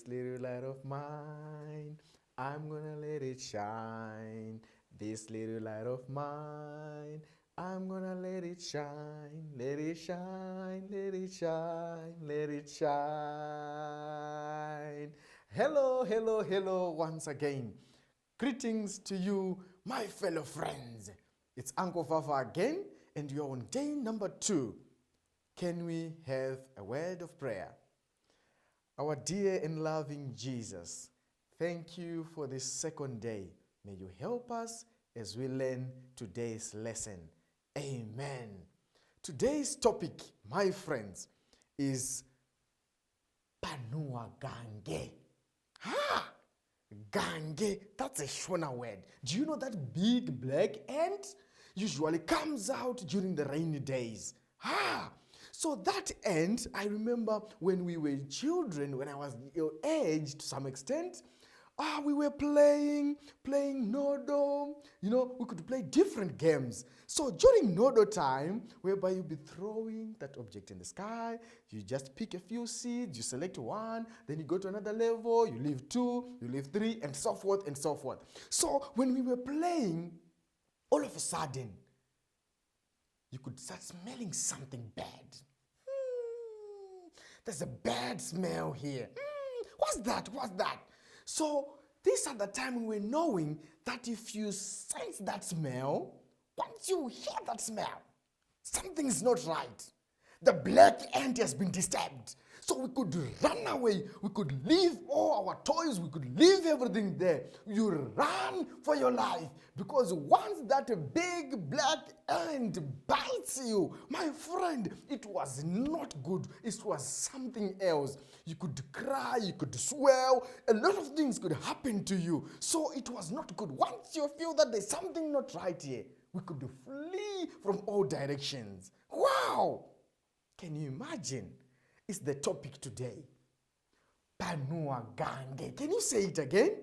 This little light of mine, I'm gonna let it shine. This little light of mine, I'm gonna let it shine, let it shine, let it shine, let it shine. Hello, hello, hello once again. Greetings to you, my fellow friends. It's Uncle Fafa again, and you're on day number 2. Can we have a word of prayer? Our dear and loving Jesus, thank you for this second day. May you help us as we learn today's lesson. Amen. Today's topic, my friends, is Panua Gange. Ha! Gange, that's a Shona word. Do you know that big black ant usually comes out during the rainy days? Ha! So that ant, I remember when we were children, when I was your age to some extent, we were playing Nodo. We could play different games. So during Nodo time, whereby you'll be throwing that object in the sky, you just pick a few seeds, you select one, then you go to another level, you leave 2, you leave 3, and so forth and so forth. So when we were playing, all of a sudden, you could start smelling something bad. There's a bad smell here. What's that? What's that? So this at the time we were knowing that if you sense that smell, once you hear that smell, something is not right. The black ant has been disturbed. So we could run away. We could leave all our toys. We could leave everything there. You run for your life. Because once that big black ant bites you, my friend, it was not good. It was something else. You could cry. You could swell. A lot of things could happen to you. So it was not good. Once you feel that there's something not right here, we could flee from all directions. Wow! Can you imagine? It's the topic today. Panua Gange. Can you say it again?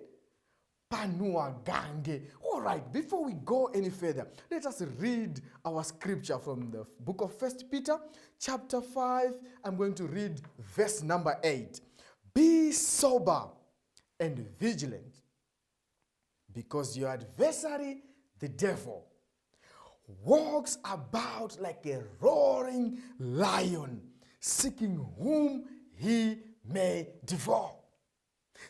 Panua Gange. All right, before we go any further, let us read our scripture from the book of 1 Peter, chapter 5. I'm going to read verse number 8. Be sober and vigilant, because your adversary, the devil, walks about like a roaring lion, seeking whom he may devour.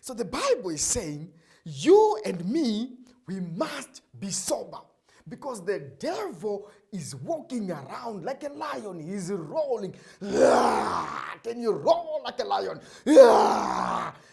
So the Bible is saying, you and me, we must be sober. Because the devil is walking around like a lion. He's rolling. Can you roar like a lion?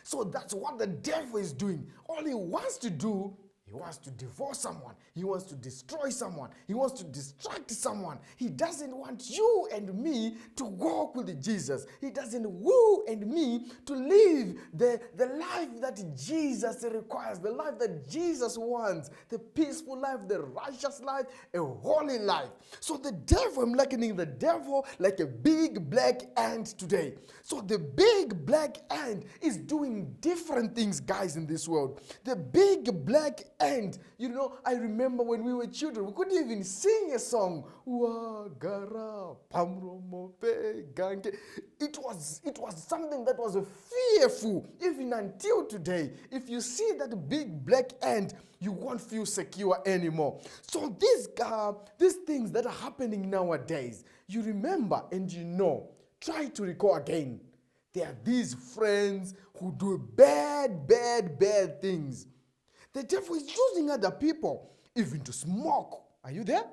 So that's what the devil is doing. All he wants to do, he wants to devour someone. He wants to destroy someone. He wants to distract someone. He doesn't want you and me to walk with Jesus. He doesn't woo and me to live the life that Jesus requires, the life that Jesus wants, the peaceful life, the righteous life, a holy life. So the devil, I'm likening the devil like a big black ant today. So the big black ant is doing different things, guys, in this world. The big black ant, I remember when we were children, we couldn't even sing a song. Wagara pamromope gange. It was something that was fearful, even until today. If you see that big black ant, you won't feel secure anymore. So these things that are happening nowadays, you remember and try to recall again. There are these friends who do bad things. The devil is using other people even to smoke. Are you there?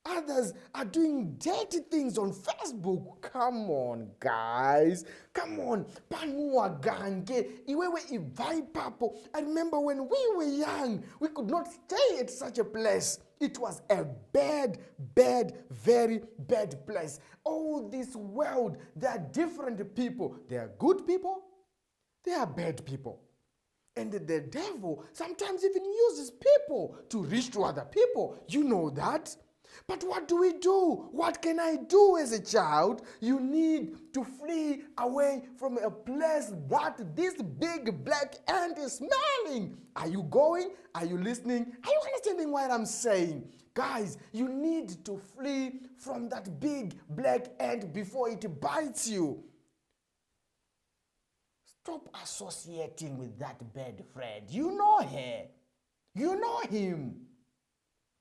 Others are doing dirty things on Facebook. Come on, guys. Come on. Panua Gange. Iwewe ivai papo. I remember when we were young, we could not stay at such a place. It was a bad, very bad place. Oh, this world, there are different people. There are good people. There are bad people. And the devil sometimes even uses people to reach to other people. You know that. But what do we do? What can I do as a child? You need to flee away from a place that this big black ant is smelling. Are you going? Are you listening? Are you understanding what I'm saying? Guys, you need to flee from that big black ant before it bites you. Stop associating with that bad friend. You know her. You know him.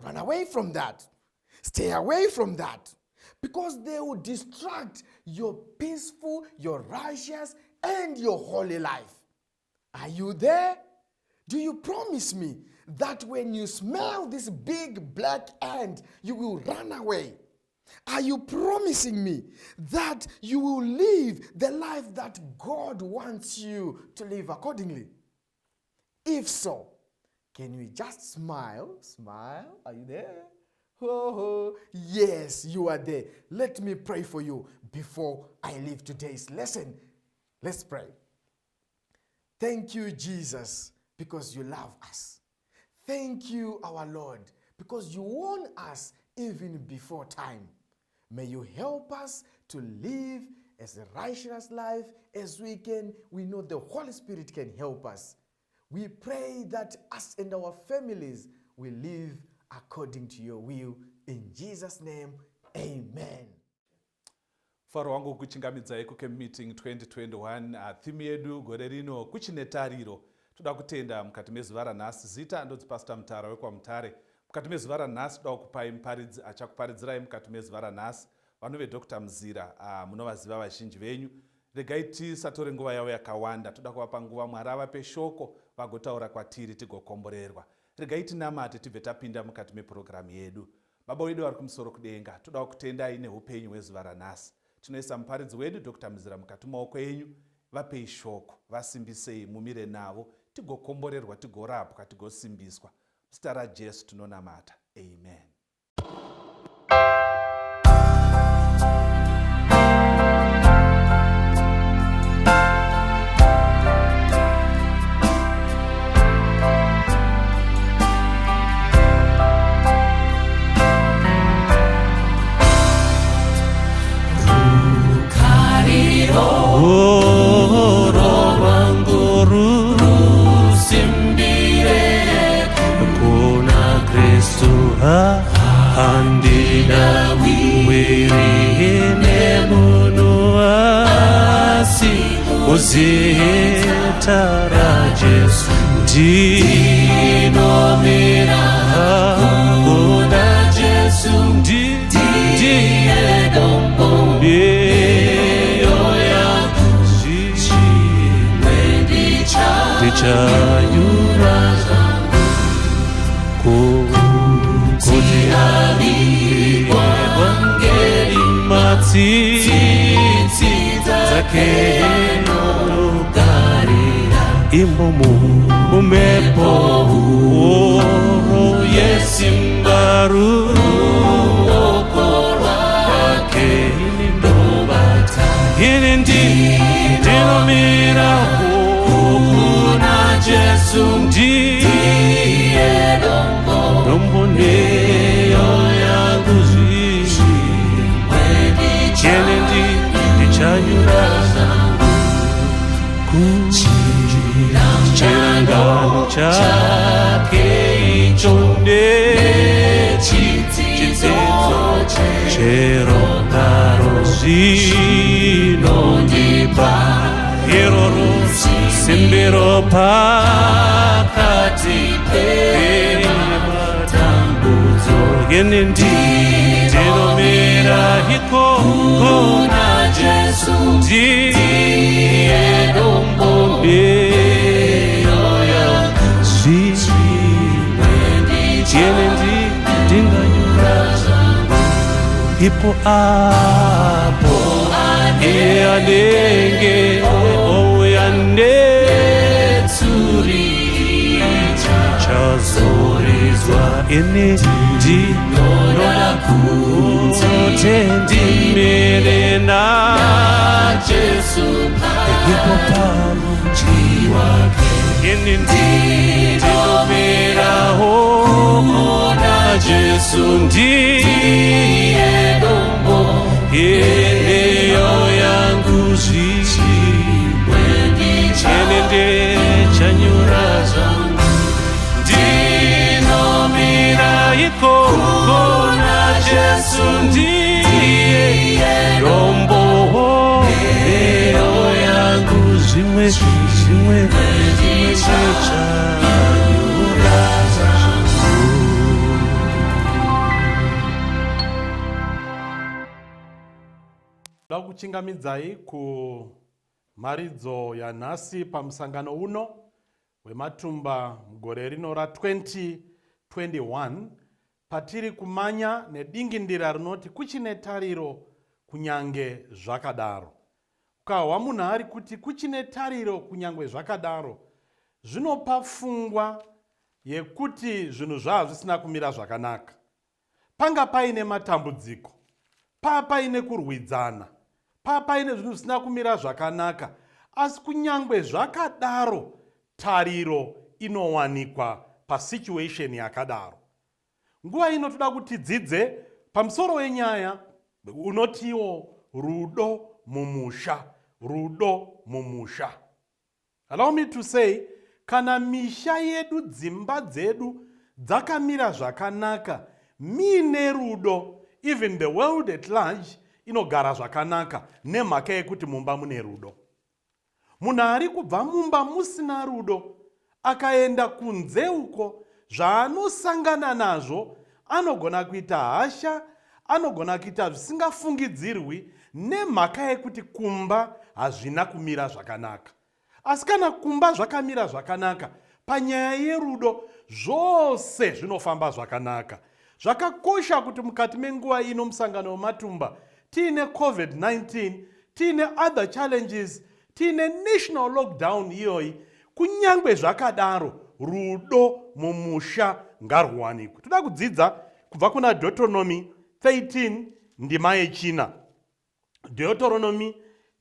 Run away from that. Stay away from that. Because they will distract your peaceful, your righteous, and your holy life. Are you there? Do you promise me that when you smell this big black ant, you will run away? Are you promising me that you will live the life that God wants you to live accordingly? If so, can we just smile? Smile? Are you there? Oh, yes, you are there. Let me pray for you before I leave today's lesson. Let's pray. Thank you, Jesus, because you love us. Thank you, our Lord, because you warn us even before time. May you help us to live as a righteous life as we can. We know the Holy Spirit can help us. We pray that us and our families will live according to your will. In Jesus' name, amen. Faro wangu kuchingamidzai kuke meeting 2021 theme yedu gore rino kuchine tariro. Toda kutenda mukati mezuva ranhasi. Zita ndodzi Pastor Mutara wekwamutare. Mukati mezuva ranhasi toda kupai muparidzi achakuparidzirai mukati mezuva ranhasi. Vanove Dr. Mzira, munovaziva vazhinji venyu. Regai tisatore nguva yavo yakawanda. Toda kuvapa nguva Mwari avape shoko vagotaura kwatiri tigokomborerwa. Regai tinamate tibve tapinda mukati mepurogiramu yedu. Baba wedu vari kumusoro kudenga, toda kutendai neupenyu hwezuva ranhasi. Tinoisa muparidzi wedu Dr. Mzira mukati maoko enyu. Vapei shoko, vasimbisei, mumire navo, tigokomborerwa, tigorapwa, tigosimbiswa. Muzita raJesu tinonamata. Amen. Handida wirine munuasi uzitara Jesu dinomira kuna Jesu ndiye dombo yoya dicha yuraza kuti evangeli matsitsi dzake nogarira imomo mumepo yesimba ruoko rwake ini ndinomira kuna Jesu ndiye dombo neyo yangu chene ndichanyura kuchirangano chake ichonde chitsezo chero karo zvinondipa iroro simbiro pakati pematambudzo yene ndinomira ikoko na Jesu ndiye dombo neyoya yene ndinganyura ipo apo eanenge oyanetsuri chazorizwa ine ndinoda kuti ndimire na Jesu ipo pamuchiwake ine ndinomiraho na Jesu ndiye dombo yeneyo yangu chene ndechanyura zangu ndinomira ikoko na Jesu ndiye dombo yeneyo yangu chimwe chanyura zvangu. Ndoda kuchingamidzai kumharidzo yanhasi pamusangano uno wematumba mugore rino ra2021 patiri kumanya nedingindira rinoti kuchine tariro kunyange zvakadaro. Ukahwa munhu ari kuti kuchine tariro kunyange zvakadaro, zvinopa pfungwa yekuti zvinhu zvisina kumira zvakanaka. Panga paine matambudziko, paine kurwidzana, paine zvinhu zvisina kumira zvakanaka, asi kunyange zvakadaro tariro inowanikwa pasituation yakadaro. Nguva ino toda kuti tidzidze pamusoro wenyaya unotiwo rudo mumusha. Allow me to say, kana misha yedu, dzimba dzedu dzakamira zvakanaka, mine rudo, even the world at large inogara zvakanaka nemhaka yekuti mumba mune rudo. Munhu ari kubva mumba musina rudo akaenda kunze uko, zvaanosangana nazvo anogona kuita hasha, anogona kuita zvisingafungidzirwi nemhaka yekuti kumba hazvina kumira zvakanaka. Asi kana kumba zvakamira zvakanaka, panyaya yerudo zvose zvinofamba zvakanaka. Zvakakosha kuti mukati menguva ino musangano wematumba tiine COVID-19, tiine other challenges, tiine national lockdown iyoyi, kunyange zvakadaro rudo mumusha ngarwanikwe. Toda kudzidza kubva kuna Deuteronomy 13 ndima yechina. Deuteronomy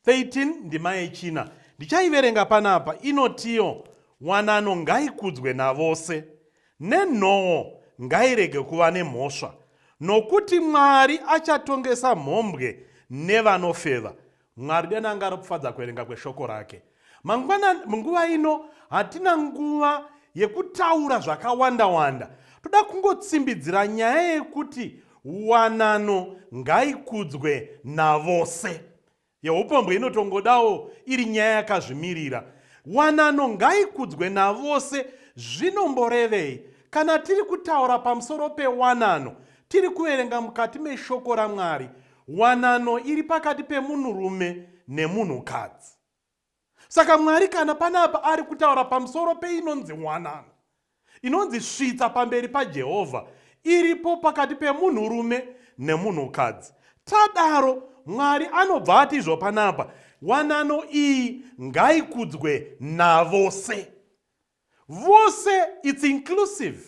13 ndima yechina. Ndichaiverenga panapa. Inotiyo, wanano ngaikudzwe navose, nenhoo ngairege kuva nemhosva, nokuti Mwari achatongesa mhombwe nevanofeva. Mwari denanga arikufadza kuverenga kweshoko rake. Munguva ino hatina nguva yekutaura zvakawanda-wanda. Toda kungotsimbidzira nyaya yekuti wanano ngaikudzwe navose. Yeupombwe inotongodawo iri nyaya yakazvimirira. Wanano ngaikudzwe navose zvinomborevei? Kana tiri kutaura pamusoro pewanano, tiri kuverenga mukati meshoko raMwari, wanano iri pakati pemunhurume nemunhukadzi. Saka Mwari kana panapa ari kutaura pamusoro peinonzi wanano, inonzi svitsa pamberi paJehovha, iripo pakati pemunhurume nemunhukadzi. Tadaro Mwari anobva ati izvo panapa, wanano iyi ngaikudzwe navose. Vose, it's inclusive.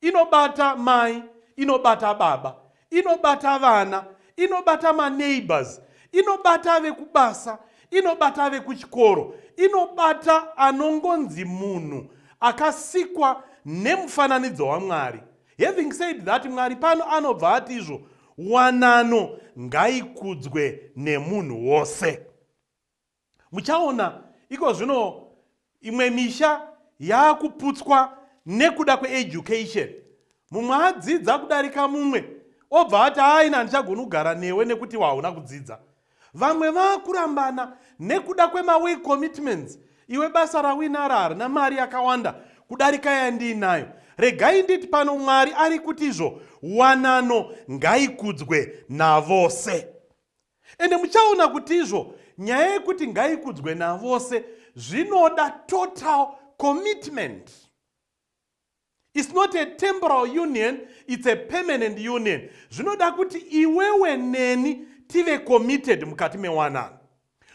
Inobata mai, inobata baba, inobata vana, inobata maneighbors, inobata vekubasa, inobata vekuchikoro, inobata anongonzi munhu akasikwa nemufananidzo waMwari. Having said that, Mwari pano anobva ati izvo, wanano ngaikudzwe nemunhu wose. Muchaona iko zvino imwe misha yakuputswa nekuda kweeducation. Mumwe adzidza kudarika mumwe, obva ati aina ndichagona kugara newe nekuti hauna kudzidza. Vamwe vakurambana nekuda kwemawork commitments. Iwe basa rawina harina mari yakawanda kudarika yandinayo. Regai nditi pano Mwari ari kuti izvo, wanano ngaikudzwe navose. Ende muchaona kuti izvo, nyaya yekuti ngaikudzwe navose zvinoda total commitment. It's not a temporal union, it's a permanent union. Zvinoda kuti iwewe neni tive committed mukati mewanano.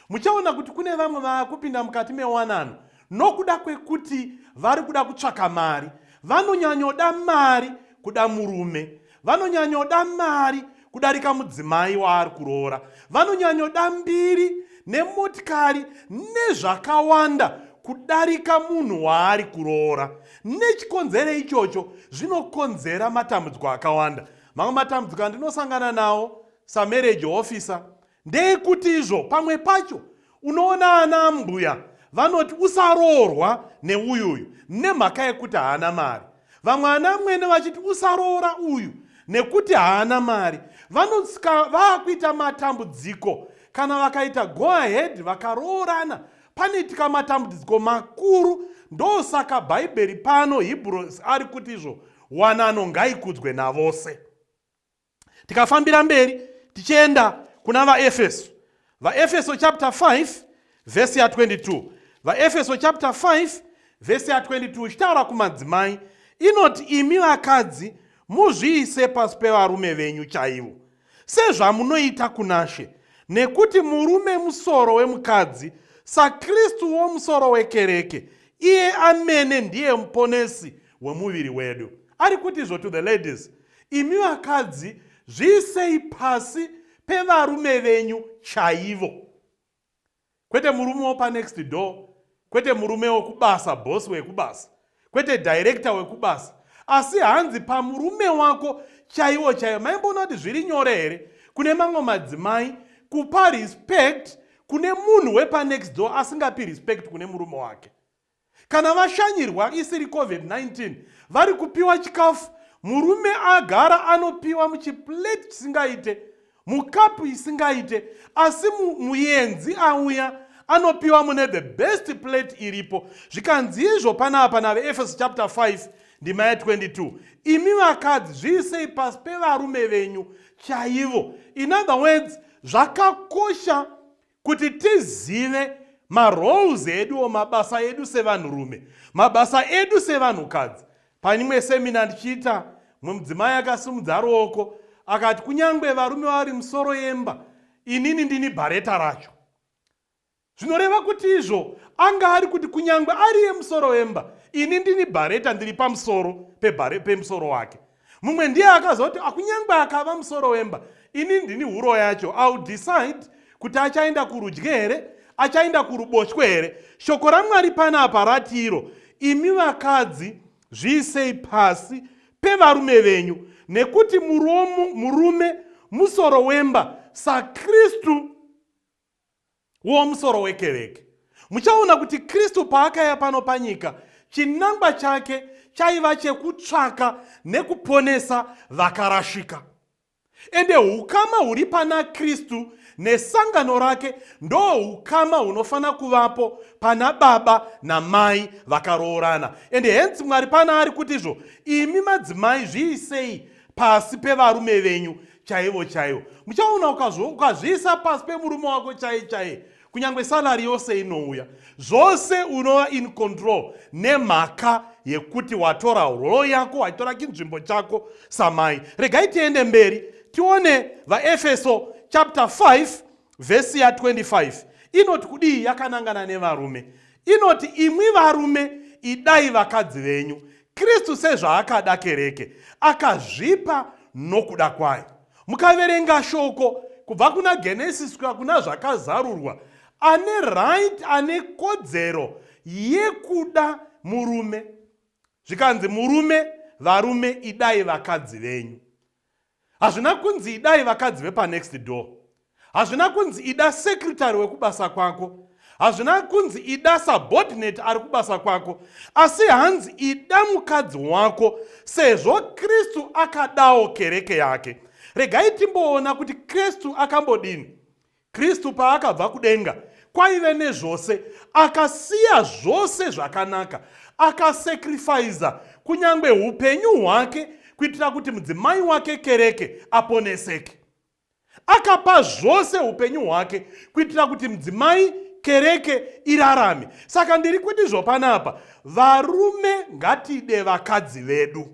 Muchaona kuti kune vamwe vakupinda mukati mewanano nokuda kwekuti vari kuda kutsvaka mari. Vanonyanyoda mari kuda murume, vanonyanyoda mari kudarika mudzimai waari kuroora, vanonyanyoda mbiri nemotikari nezvakawanda kudarika munhu waari kuroora. Nechikonzero ichocho zvinokonzera matambudziko akawanda. Mamwe matambudziko andinosangana nawo samarriage officer ndeyekuti izvo, pamwe pacho unoona ana mbuya vanoti usaroorwa neuyuyu nemhaka yekuti haana mari. Vamwe ana mwene vachiti usaroora uyu nekuti haana mari. Vanosvika vakuita matambudziko kana vakaita go ahead vakaroorana panoitika matambudziko makuru. Ndosaka bhaibheri pano Hebrews ari kuti izvo wanano ngaikudzwe navose. Tikafambira mberi tichienda kuna vaEfeso. VaEfeso chapter 5 verse ya 22. VaEfeso chapter 5 verse ya 22 uchitaura kumadzimai inoti, imi vakadzi muzviise pasi pevarume venyu chaivo, sezvamunoita kuna She, nekuti murume musoro wemukadzi, saKristuwo musoro wekereke, iye amene ndiye muponesi wemuviri wedu. Ari kuti izvo to the ladies, imi vakadzi zviisei pasi pevarume venyu chaivo. Kwete murume wopa next door, kwete murume wekubasa, boss wekubasa, kwete director wekubasa, asi hanzi pamurume wako chaivo chaivo. Maimboona kuti zviri nyore here kune mamwe madzimai kupa respect kune munhu wepa next door asingapi respect kune murume wake. Kana vashanyirwa isiri COVID-19 vari kupiwa chikafu, murume agara anopiwa muchiplate chisingaite, mukapu isingaite, asi muyenzi auya anopiwa mune the best plate iripo. Zvikanzi izvo panapa naveEfeso chapter 5 ndima ya 22, imi vakadzi zviisei pasi pevarume venyu chaivo. In other words, zvakakosha kuti tizive maroles edu o mabasa edu sevanhurume, mabasa edu sevanhukadzi. Panimwe semina ndichiita, mudzimai akasimudza ruoko akati kunyangwe varume vari musoro yemba, inini ndini bhareta racho. Zvinoreva kuti izvo anga ari kuti kunyangwe ari yemusoro wemba, ini ndini bhareta ndiri pamusoro pemusoro wake. Mumwe ndiye akazoti akunyangwe akava musoro wemba, ini ndini huro yacho. I'll decide kuti achaenda kurudyi here, achaenda kuruboshwe here. Shoko raMwari panapa rati iro, imi vakadzi zviisei pasi pevarume venyu, nekuti murume musoro wemba, saKristu womusoro wekereke. Muchaona kuti Kristu paakaya pano panyika, chinangwa chake chaiva chekutsvaka nekuponesa vakarashika. Ende ukama huri pana Kristu nesangano rake ndo ukama hunofana kuvapo pana baba namai vakaroorana. Ende hensi Mwari pana ari kuti izvo, imi madzimai zviisei pasi pevarume venyu chaivo chaivo. Muchaona ukazviisa pasi pemurume wako chaiye, kunyangwe salari yose inouya, zvose unova in control nemhaka yekuti watora rolo yako, watora chinzvimbo chako samai. Regai tiende mberi tione vaEfeso chapter 5 verse ya 25. Inoti kudii yakanangana nevarume. Inoti, imwi varume idai vakadzi venyu Kristu sezvaakada kereke, akazvipa nokuda kwayo. Mukaverenga shoko kubva kuna Genesis kuna zvakazarurwa, ane right, ane kodzero yekuda murume. Zvikanzi murume, varume idai vakadzi venyu. Hazvina kunzi idai vakadzi vepa next door. Hazvina kunzi ida secretary wekubasa kwako. Hazvina kunzi ida subordinate ari kubasa kwako. Asi hanzi ida mukadzi wako sezvo Kristu akadawo kereke yake. Regai timboona kuti Kristu akambodini. Kristu paakabva kudenga kwaive nezvose, akasiya zvose zvakanaka, akasacrifice kunyangwe upenyu hwake kuitira kuti mudzimai wake kereke aponeseke. Akapa zvose upenyu hwake kuitira kuti mudzimai kereke irarame. Saka ndiri kuti izvo panapa, varume ngatide vakadzi vedu.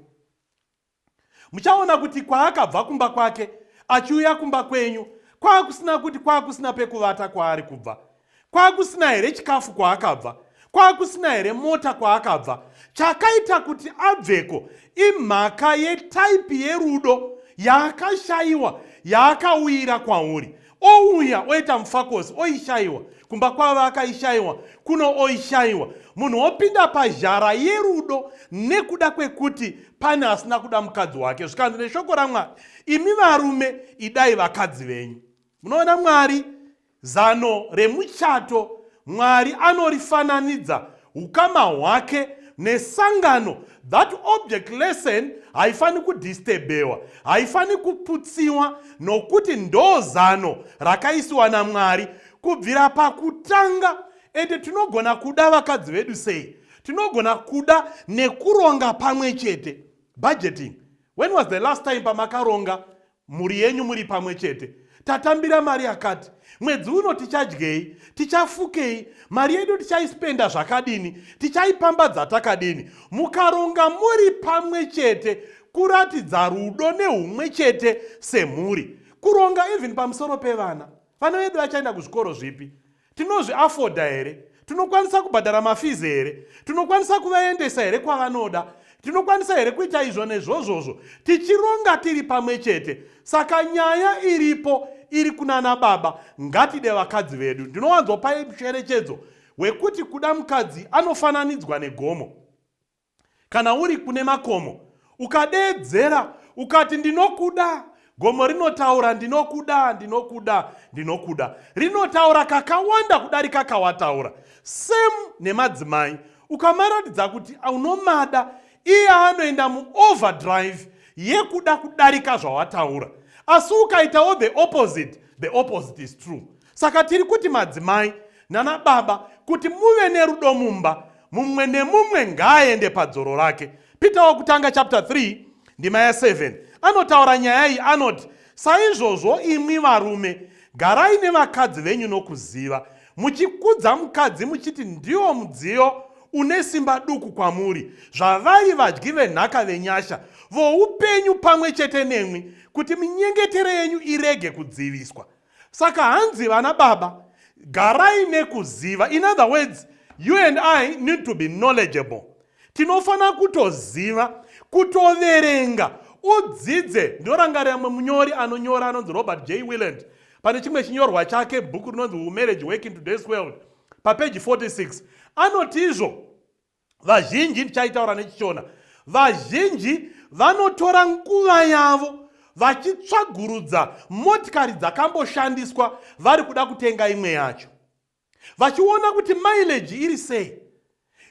Muchaona kuti kwaakabva kumba kwake achiuya kumba kwenyu, kwakusina kuti kwakusina pekuvata kwaari kubva, kwakusina here chikafu kwaakabva, kwakusina here mota kwaakabva. Chakaita kuti abveko imhaka yetaipi yerudo yaakashayiwa, yaakawira kwauri. Ouya oita mufakosi, oishayiwa kumba kwavo, akaishayiwa kuno oishayiwa. Munhu opinda pazhara yerudo nekuda kwekuti pane asina kuda mukadzi wake. Zvikanzi neshoko raMwari, imi varume idai vakadzi venyu. Munoona Mwari zano remuchato, Mwari anorifananidza ukama hwake nesangano. That object lesson haifani kudisturbewa, haifani kuputsiwa, nokuti ndo zano rakaisiwa naMwari kubvira pakutanga ende tinogona kuda vakadzi vedu sei? Tinogona kuda nekuronga pamwe chete. Budgeting. When was the last time pamakaronga muri yenyu muri pamwe chete? Tatambira mari yakati, mwedzi uno tichadyei, tichafukei, mari yedu tichaispenda zvakadini, tichaipambadza takadini. Mukaronga muri pamwe chete, kuratidza rudo neumwe chete semhuri. Kuronga even pamusoro pevana. Vana vedu vachaenda kuzvikoro zvipi? Tinozviafoda here? Tinokwanisa kubhadhara mafizi here? Tinokwanisa kuvaendesa here kwavanoda? Tinokwanisa here kuita izvo nezvozvozvo? Tichironga tiri pamwe chete. Saka nyaya iripo iri kunana baba, ngatide vakadzi vedu. Ndinowanzopa mucherechedzo wekuti kuda mukadzi anofananidzwa negomo. Kana uri kune makomo, ukadeedzera ukati ndinokuda, gomo rinotaura ndinokuda, ndinokuda, ndinokuda. Rinotaura kakawanda kudarika kawataura. Same nemadzimai. Ukamaratidza kuti unomada, iye anoenda muoverdrive yekuda kudarika zvawataura. Asi ukaitawo the opposite is true. Saka tiri kuti madzimai nana baba kuti muve nerudo mumba, mumwe nemumwe ngaaende padzoro rake. Peter wakutanga chapter 3 ndima ya 7 anotaura nyaya iyi, anoti saizvozvo imwi varume garai nevakadzi venyu nokuziva, muchikudza mukadzi muchiti ndiwo mudziyo une simba duku kwamuri, zvavari vadyi venhaka venyasha voupenyu pamwe chete nemwi, kuti minyengetere yenyu irege kudziviswa. Saka hanzi vana baba, garai nekuziva. In other words, you and I need to be knowledgeable. Tinofana kutoziva, kutoverenga, udzidze. Ndorangarira munyori anonyora anonzi Robert J. Willand. Pane chimwe chinyorwa chake bhuku rinonzi Marriage Work in Today's World, papage 46. Anoti izvo, vazhinji ndichaitaura nechichona, vazhinji vanotora nguva yavo vachitsvagurudza motikari dzakamboshandiswa vari kuda kutenga imwe yacho, vachiona kuti mileage iri sei,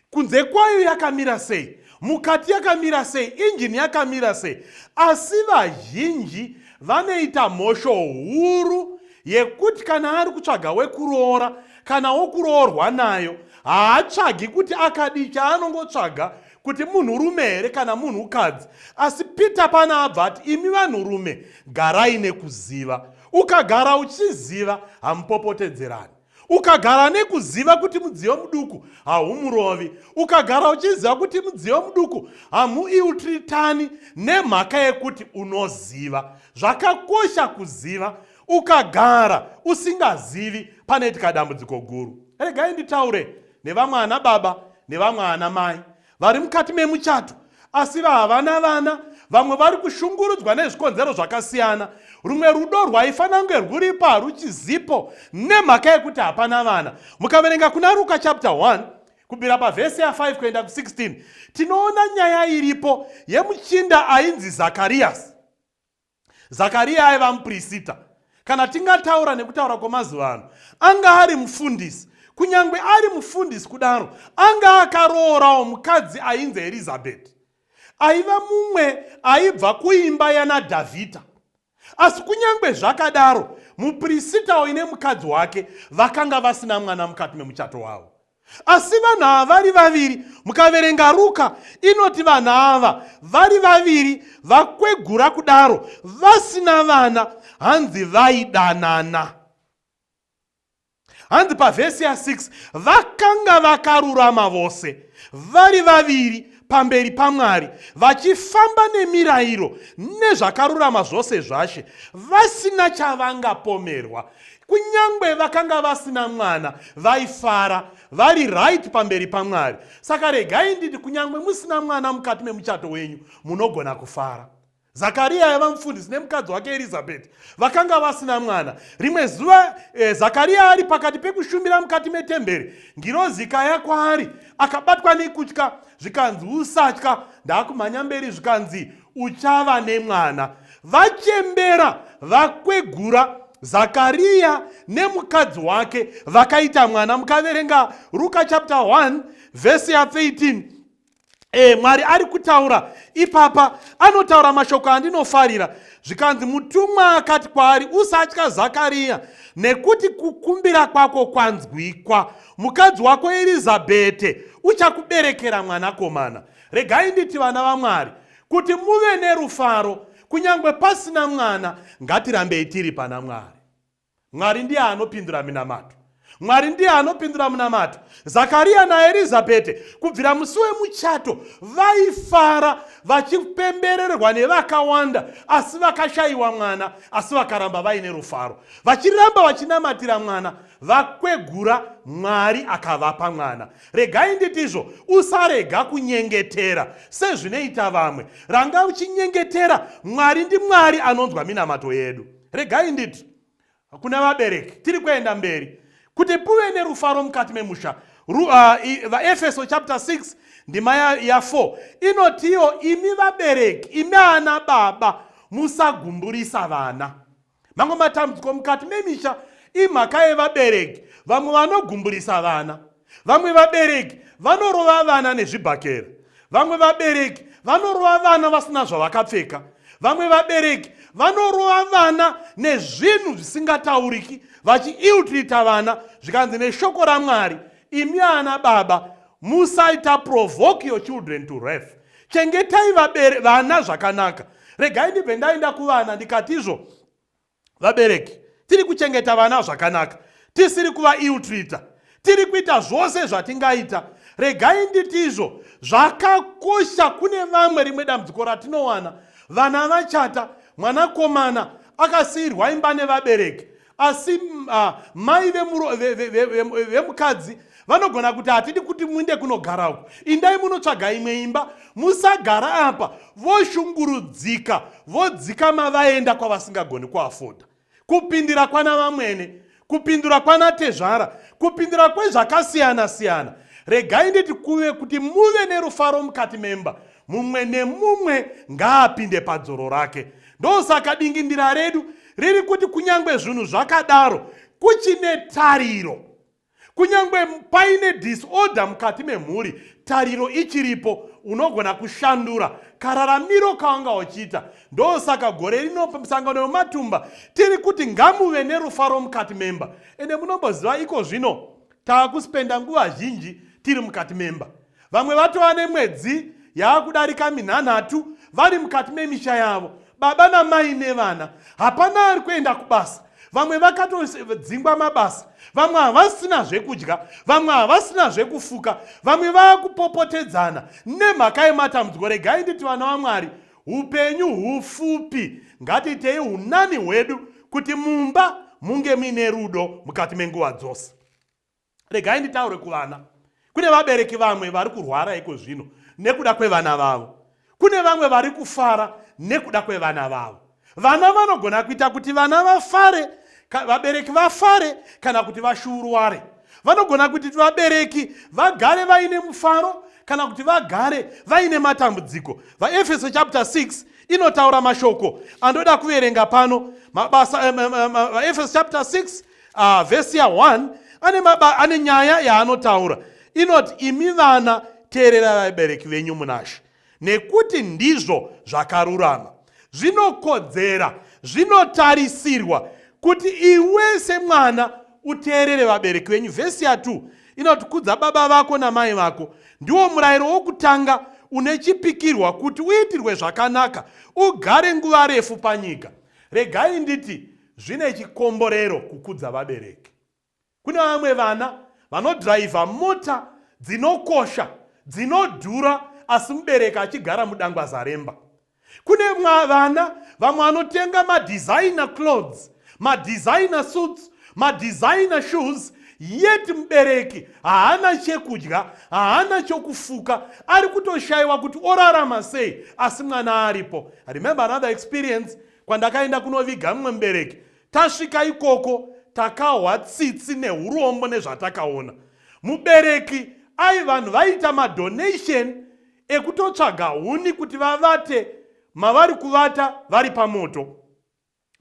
kunze kwayo yakamira sei, mukati yakamira sei, injini yakamira sei. Asi vazhinji vanoita mhosho huru yekuti kana ari kutsvaga wekuroora kana wokuroorwa nayo, haatsvagi kuti akadi, chaanongotsvaga kuti munhurume here kana munhukadzi. Asi Peter panabva ati imi vanhurume garai nekuziva. Ukagara uchiziva hamupopotedzerani. Ukagara nekuziva kuti mudziyo muduku haumurovi. Ukagara uchiziva kuti mudziyo muduku hamuiutritani nemhaka yekuti unoziva. Zvakakosha kuziva. Ukagara usingazivi panoitika dambudziko guru. Regai nditaure nevamwe ana baba nevamwe ana mai vari mukati memuchato asi havana vana, vamwe vari kushungurudzwa nezvikonzero zvakasiyana. Rumwe rudo rwaifanange rwuripo haruchizipo nemhaka yekuti hapana vana. Mukaverenga kuna Luka chapter 1 kubvira pavhesi ya5 kuenda ku16 tinoona nyaya iripo yemuchinda ainzi Zakarias. Zakariya aiva muprista. Kana tingataura nekutaura kwemazuva ano, anga ari mufundisi. Kunyangwe ari mufundisi kudaro, anga akaroorawo mukadzi ainzi Elizabeth, aiva mumwe aibva kuimba yana Dhavhidha. Asi kunyangwe zvakadaro, muprista uine mukadzi wake vakanga vasina mwana mukati memuchato wavo. Asi vanhu ava vari vaviri, mukaverenga Ruka inoti vanhu ava vari vaviri vakwegura kudaro vasina vana, hanzi vaidanana. Hanzi pavhesi ya6 vakanga vakarurama vose, vari vaviri pamberi paMwari, vachifamba nemirayiro nezvakarurama zvose zvashe, vasina chavangapomerwa. Kunyangwe vakanga vasina mwana, vaifara, vari right pamberi paMwari. Saka regai nditi kunyangwe musina mwana mukati memuchato wenyu, munogona kufara. Zakariya aiva mufundisi nemukadzi wake Elizabeth, vakanga vasina mwana. Rimwe zuva Zakariya ari pakati pekushumira mukati metemberi, ngirozi ikauya kwaari, akabatwa nekutya, zvikanzi usatya, ndakumhanya mberi zvikanzi uchava nemwana. Vachembera, vakwegura, Zakariya nemukadzi wake vakaita mwana. Mukaverenga Luka chapter 1 vhesi ya 13, Mwari ari kutaura ipapa, anotaura mashoko andinofarira. Zvikanzi mutumwa akati kwaari, usatya Zakariya, nekuti kukumbira kwako kwanzwikwa, mukadzi wako Erizabhete uchakuberekera mwanakomana. Regai nditi vana vaMwari, kuti muve nerufaro kunyangwe pasina mwana, ngatirambei tiri pana Mwari. Mwari ndiye anopindura minamato. Mwari ndiye anopindura munamato. Zakaria naErizabhete kubvira musi wemuchato vaifara vachipembererwa nevakawanda, asi vakashayiwa mwana, asi vakaramba vaine rufaro. Vachiramba vachinamatira mwana, vakwegura, Mwari akavapa mwana. Regai nditizvo, usarega kunyengetera sezvinoita vamwe. Ranga uchinyengetera, Mwari ndiMwari anonzwa minamato yedu. Regai nditi kuna vabereki tiri kuenda mberi kuti puve nerufaro mukati memusha. Efeso chapter 6 ndima ya 4 inotiyo, imi vabereki, imi ana baba, musagumburisa vana. Mamwe matambudziko mukati memisha imhaka yevabereki. Vamwe vanogumburisa vana, vamwe vabereki vanorova vana nezvibhakera, vamwe vabereki vanorova vana vasina zvavakapfeka, vamwe vabereki vanorova vana nezvinhu zvisingatauriki, vachiiltrita vana zvikanzi neshoko raMwari, imi ana baba, musaita provoke your children to wrath. Chengetai vana zvakanaka. Regai ndibve ndaenda kuvana ndikatizvo, vabereki tiri kuchengeta vana zvakanaka, tisiri kuvailtrita, tiri kuita zvose zvatingaita. Regai nditizvo, zvakakosha. Kune vamwe rimwe dambudziko ratinowana, vana vachata, mwanakomana akasiyirwa imba nevabereki, asi mai vemukadzi vanogona kuti hatidi kuti muinde kunogara uku, indai munotsvaga imwe imba, musagara apa. Voshungurudzika, vodzika mavaenda kwavasingagoni kuafodha. Kupindira kwana vamwene, kupindura kwana tezvara, kupindura kwezvakasiyana siyana. Regai nditi kuve kuti muve nerufaro mukati memba, mumwe nemumwe ngaapinde padzoro rake. Ndosaka dingindira redu riri kuti kunyangwe zvinhu zvakadaro, kuchine tariro. Kunyangwe paine disorder mukati memhuri, tariro ichiripo, unogona kushandura kararamiro kawanga uchiita. Ndosaka gore rino pamusangano wematumba tiri kuti ngamuve nerufaro mukati memba. Ende munomboziva iko zvino taakuspenda nguva zhinji tiri mukati memba. Vamwe vatova nemwedzi yaakudarika 3 vari mukati memisha yavo, baba namai nevana, hapana ari kuenda kubasa. Vamwe vakatodzingwa mabasa, vamwe havasina zvekudya, vamwe havasina zvekufuka, vamwe vakupopotedzana nemhaka yematambudziko. Regai nditi vana vaMwari, upenyu hufupi, ngatitei unani hwedu kuti mumba munge muine rudo mukati menguva dzose. Regai nditaure kuvana. Kune vabereki vamwe vari kurwara iko zvino nekuda kwevana vavo. Kune vamwe vari kufara nekuda kwevana vavo. Vana vanogona kuita kuti vana vafare, vabereki vafare, kana kuti vashurware. Vanogona kuti vabereki vagare vaine mufaro, kana kuti vagare vaine matambudziko. VaEfeso chapter 6 inotaura mashoko andoda kuverenga pano. VaEfeso chapter 6 verse ya 1 ane nyaya yaanotaura. Inoti, imi vana teerera vabereki venyu munashe, nekuti ndizvo zvakarurama, zvinokodzera, zvinotarisirwa kuti iwe semwana uteerere vabereki venyu. Vhesi ya 2 inoti, kudza baba vako namai vako, ndiwo murayiro wokutanga une chipikirwa kuti uitirwe zvakanaka, ugare nguva refu panyika. Regai nditi, zvine chikomborero kukudza vabereki. Kune vamwe vana vanodhiraivha mota dzinokosha, dzinodhura, asi mubereki achigara mudangwaza remba. Kune vana vamwe vanotenga madesigner clothes, madesigner suits, madesigner shoes, yeti mubereki haana chekudya, haana chokufuka, ari kutoshayiwa kuti orarama sei, asi mwana aripo. I remember another experience kwandakaenda kunoviga mumwe mubereki. Tasvika ikoko takahwa tsitsi neurombo nezvatakaona. Mubereki vanhu vaita madonation ekutotsvaga huni kuti vavate mavari kuvata vari pamoto,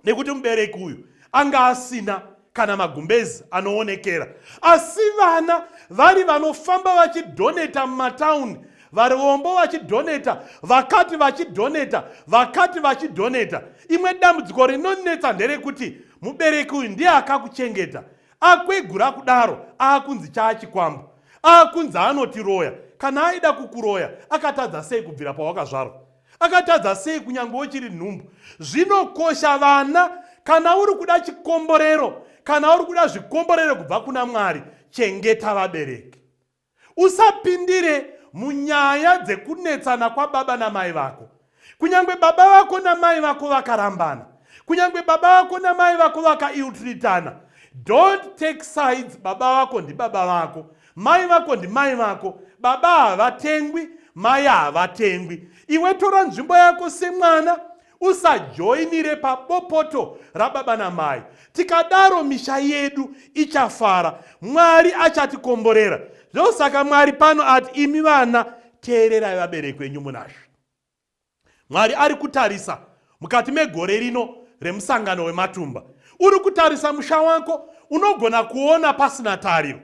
nekuti mubereki uyu anga asina kana magumbezi anoonekera. Asi vana vari vanofamba vachidoneta mumatauni, varombo vachidoneta, vakati vachidoneta, vakati vachidoneta. Imwe dambudziko rinonetsa nderekuti mubereki uyu ndiye akakuchengeta, akwegura kudaro akunzi chaachikwambo, akunzi anotiroya. Kana aida kukuroya akatadza sei kubvira pawakazvarwa, akatadza sei kunyangwe uchiri nhumbu. Zvinokosha vana, kana uri kuda chikomborero, kana uri kuda zvikomborero kubva kuna Mwari, chengeta vabereki. Usapindire munyaya dzekunetsana kwababa namai vako. Kunyangwe baba vako namai vako vakarambana, kunyangwe baba vako namai vako vakaiutiritana, don't take sides. Baba vako ndi baba vako, mai vako ndi mai vako. Baba havatengwi, mai havatengwi. Iwe tora nzvimbo yako semwana, usajoinire pabopoto rababa namai. Tikadaro misha yedu ichafara, Mwari achatikomborera. Zvosaka Mwari pano ati, imi vana teererai vabereki venyu munazvo. Mwari ari kutarisa mukati megore rino remusangano wematumba. Uri kutarisa musha wako, unogona kuona pasina tariro.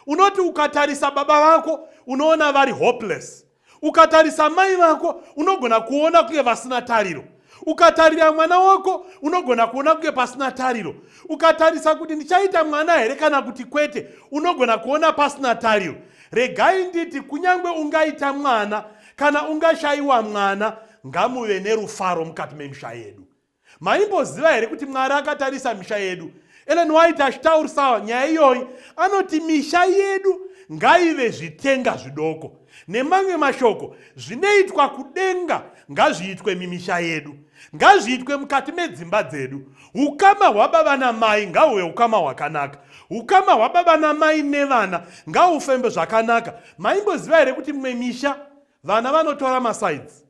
Unoti ukatarisa baba vako unoona vari hopeless. Ukatarisa mai vako unogona kuona kunge vasina tariro. Ukatarira mwana wako unogona kuona kunge pasina tariro. Ukatarisa kuti ndichaita mwana here kana kuti kwete, unogona kuona pasina tariro. Regai nditi kunyangwe ungaita mwana kana ungashayiwa mwana, ngamuve nerufaro mukati memisha yedu. Maimboziva here kuti Mwari akatarisa misha yedu? Ellen White achitaurisawo nyaya iyoyi anoti misha yedu ngaive zvitenga zvidoko. Nemamwe mashoko, zvinoitwa kudenga ngazviitwe mimisha yedu, ngazviitwe mukati medzimba dzedu. Ukama hwababa namai ngahuve ukama hwakanaka. Ukama hwababa namai nevana ngahufembe zvakanaka. Maimboziva here kuti mimwe misha vana vanotora masides,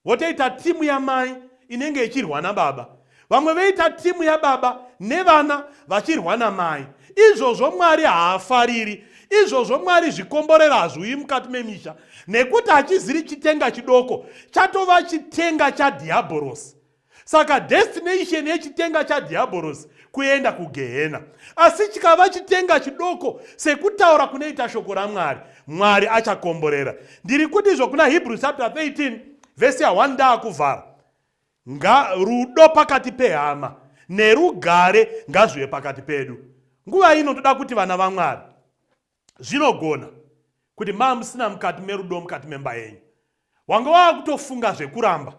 votoita timu yamai inenge ichirwa nababa, vamwe voita timu yababa nevana vachirwa namai. Izvozvo Mwari haafariri. Izvozvo Mwari zvikomborera hazviuyi mukati memisha, nekuti hachiziri chitenga chidoko, chatova chitenga chadhiabhorosi. Saka destination yechitenga chadhiabhorosi kuenda kugehena. Asi chikava chitenga chidoko sekutaura kunoita shoko raMwari, Mwari achakomborera. Ndiri kuti izvo kuna Hebrews chapter 13 verse ya 1 ndakuvhara. Rudo pakati pehama nerugare ngazvive pakati pedu. Nguva ino toda kuti vana vaMwari, zvinogona kuti musina mukati merudo mukati memba yenyu. Wanga wakutofunga zvekuramba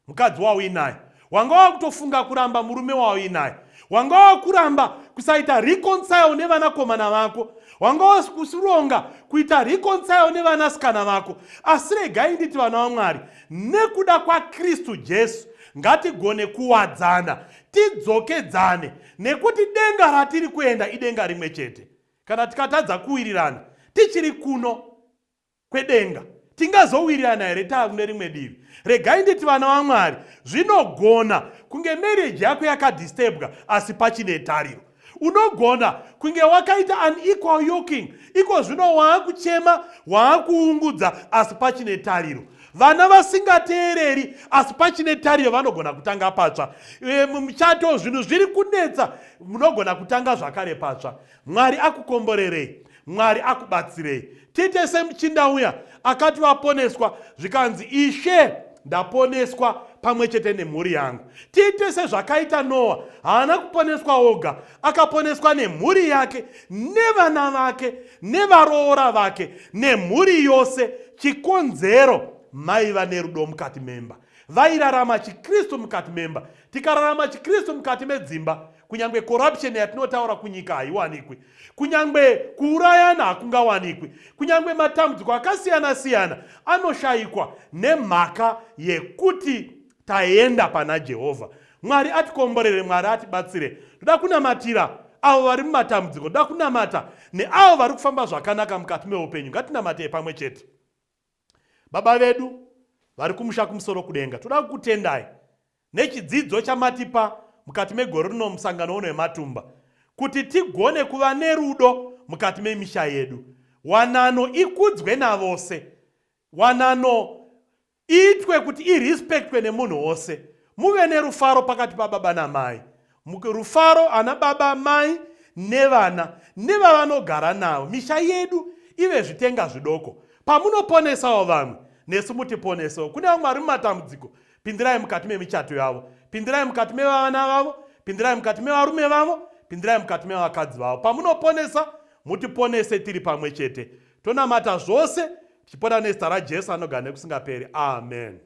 mukadzi wauinaye, wanga wakutofunga kuramba murume wauinaye, wanga wakuramba kusaita reconcile nevanakomana vako, wanga wakusironga kuita reconcile nevanasikana vako. Asi regai nditi vana vaMwari, nekuda kwaKristu Jesu ngatigone kuwadzana, tidzokedzane, nekuti denga ratiri kuenda idenga rimwe chete. Kana tikatadza kuwirirana tichiri kuno kwedenga, tingazowirirana here taakune rimwe divi? Regai nditi vana vaMwari, zvinogona kunge marriage yako yakadisturbwa asi pachine tariro. Unogona kunge wakaita unequal yoking, iko zvino waakuchema, waakuungudza asi pachine tariro. Vana vasingateereri asi pachine tariro vanogona kutanga patsva. Muchato zvinhu zviri kunetsa, munogona kutanga zvakare patsva. Mwari akukomborerei, Mwari akubatsirei. Tiite semuchinda uya akati vaponeswa zvikanzi, Ishe ndaponeswa pamwe chete nemhuri yangu. Tiite sezvakaita Noa, haana kuponeswa oga, akaponeswa nemhuri yake, nevana vake, nevaroora vake, nemhuri yose. Chikonzero, maiva nerudo mukati memba, vairarama chiKristu mukati memba. Tikararama chiKristu mukati medzimba, kunyangwe corruption yatinotaura kunyika haiwanikwi, kunyangwe kuurayana hakungawanikwi, kunyangwe matambudziko akasiyana siyana anoshayikwa nemhaka yekuti taenda pana Jehovha. Mwari atikomborere, Mwari atibatsire. Toda kunamatira avo vari mumatambudziko, toda kunamata neavo vari kufamba zvakanaka mukati meupenyu. Ngatinamatei pamwe chete. Baba vedu vari kumusha kumusoro kudenga, toda kukutendai nechidzidzo chamatipa mukati megore rino musangano uno wematumba, kuti tigone kuva nerudo mukati memisha yedu. Wanano ikudzwe navose, wanano iitwe kuti irespectwe nemunhu wose. Muve nerufaro pakati pababa namai, rufaro ana baba, mai nevana nevavanogara navo. Misha yedu ive zvitenga zvidoko. Pamunoponesawo vamwe, nesu mutiponesawo. Kune vamwe vari mumatambudziko, pindirai mukati memichato yavo, pindirai mukati mevana vavo, pindirai mukati mevarume vavo, pindirai mukati mevakadzi vavo. Pamunoponesa, mutiponese tiri pamwe chete. Tonamata zvose tichipota nezita raJesu anogara nekusingaperi. Amen.